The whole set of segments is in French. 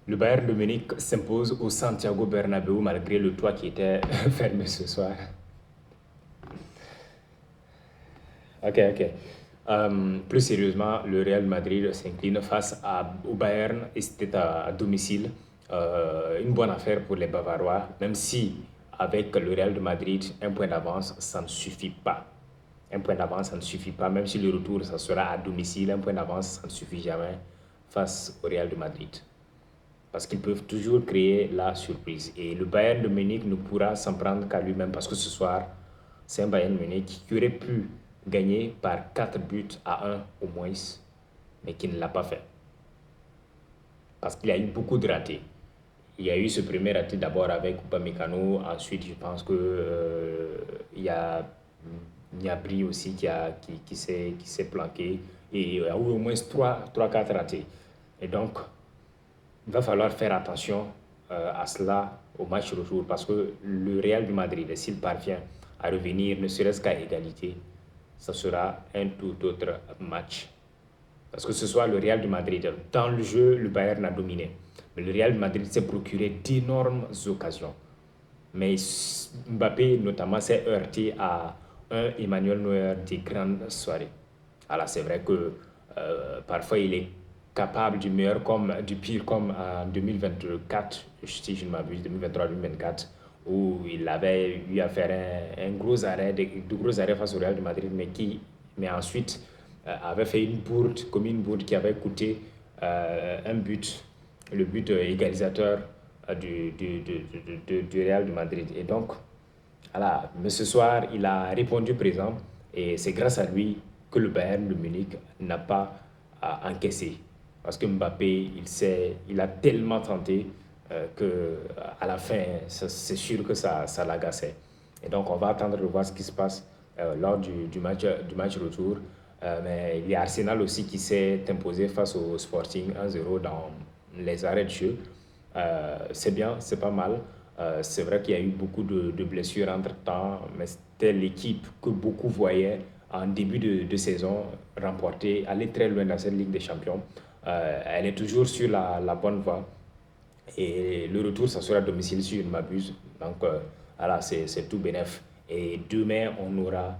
Le Bayern de Munich s'impose au Santiago Bernabéu malgré le toit qui était fermé ce soir. Ok. Plus sérieusement, le Real Madrid s'incline au Bayern et c'était à domicile. Une bonne affaire pour les Bavarois, même si avec le Real de Madrid, un point d'avance, ça ne suffit pas. Un point d'avance, ça ne suffit pas. Même si le retour, ça sera à domicile, un point d'avance, ça ne suffit jamais face au Real de Madrid. Parce qu'ils peuvent toujours créer la surprise. Et le Bayern de Munich ne pourra s'en prendre qu'à lui-même parce que ce soir, c'est un Bayern de Munich qui aurait pu gagner par 4 buts à 1 au moins, mais qui ne l'a pas fait. Parce qu'il y a eu beaucoup de ratés. Il y a eu ce premier raté d'abord avec Upamecano. Ensuite, je pense que il y a Gnabry aussi qui s'est planqué. Et il y a eu au moins 3-4 ratés. Et donc, il va falloir faire attention à cela au match retour parce que le Real de Madrid, s'il parvient à revenir ne serait-ce qu'à égalité, ça sera un tout autre match. Parce que ce soir, le Real de Madrid, dans le jeu, le Bayern a dominé. Mais le Real de Madrid s'est procuré d'énormes occasions. Mais Mbappé, notamment, s'est heurté à un Emmanuel Neuer des grandes soirées. Alors, c'est vrai que parfois, il est capable du meilleur comme du pire, comme en 2024, si je ne m'abuse, 2023-2024, où il avait eu à faire un gros arrêt, de gros arrêts face au Real de Madrid, mais ensuite avait fait une bourde, comme une bourde qui avait coûté un but, le but égalisateur du Real de Madrid. Et donc, voilà, mais ce soir, il a répondu présent et c'est grâce à lui que le Bayern de Munich n'a pas encaissé. Parce que Mbappé, il a tellement tenté qu'à la fin, c'est sûr que ça l'agaçait. Et donc, on va attendre de voir ce qui se passe lors du match retour. Mais il y a Arsenal aussi qui s'est imposé face au Sporting 1-0 dans les arrêts de jeu. C'est bien, c'est pas mal. C'est vrai qu'il y a eu beaucoup de blessures entre-temps, mais c'était l'équipe que beaucoup voyaient en début de saison remporter, aller très loin dans cette Ligue des Champions. Elle est toujours sur la bonne voie. Et le retour, ça sera à domicile si je ne m'abuse. Donc, voilà, c'est tout bénef. Et demain, on aura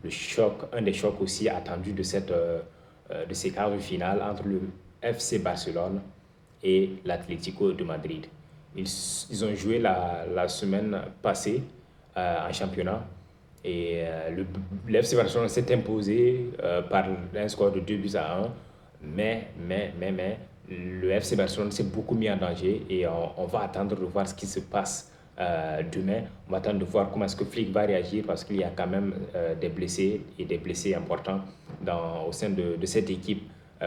le choc, un des chocs aussi attendus de ces quarts de finale entre le FC Barcelone et l'Atlético de Madrid. Ils ont joué la semaine passée en championnat et le FC Barcelone s'est imposé par un score de 2 buts à 1. Mais, le FC Barcelone s'est beaucoup mis en danger et on va attendre de voir ce qui se passe demain. On va attendre de voir comment est-ce que Flick va réagir parce qu'il y a quand même des blessés et des blessés importants au sein de cette équipe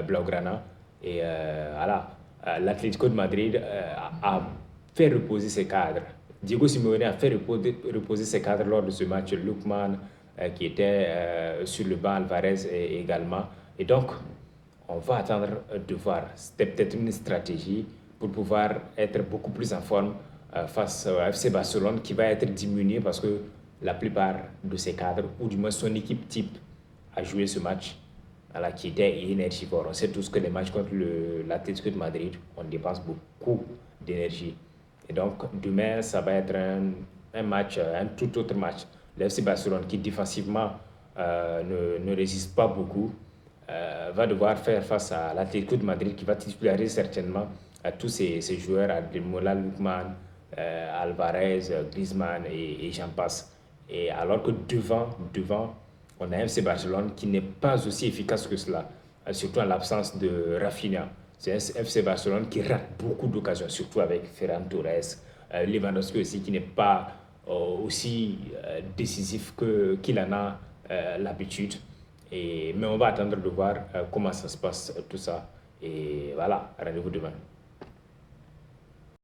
Blaugrana. Et voilà, l'Atlético de Madrid a fait reposer ses cadres. Diego Simeone a fait reposer ses cadres lors de ce match. Lookman qui était sur le banc, Alvarez également. Et donc, on va attendre de voir. C'était peut-être une stratégie pour pouvoir être beaucoup plus en forme face au FC Barcelone qui va être diminué parce que la plupart de ses cadres, ou du moins son équipe type, a joué ce match qui était énergivore. On sait tous que les matchs contre l'Atlético de Madrid, on dépense beaucoup d'énergie. Et donc, demain, ça va être un match, un tout autre match. Le FC Barcelone qui défensivement ne résiste pas beaucoup, va devoir faire face à l'Atlético de Madrid qui va titulariser certainement à tous ces joueurs, Ademola Lookman, Alvarez, Griezmann et j'en passe. Et alors que devant, on a un FC Barcelone qui n'est pas aussi efficace que cela, surtout en l'absence de Rafinha. C'est un FC Barcelone qui rate beaucoup d'occasions, surtout avec Ferran Torres, Lewandowski aussi qui n'est pas aussi décisif qu'il en a l'habitude. Mais on va attendre de voir comment ça se passe tout ça. Et voilà, rendez-vous demain.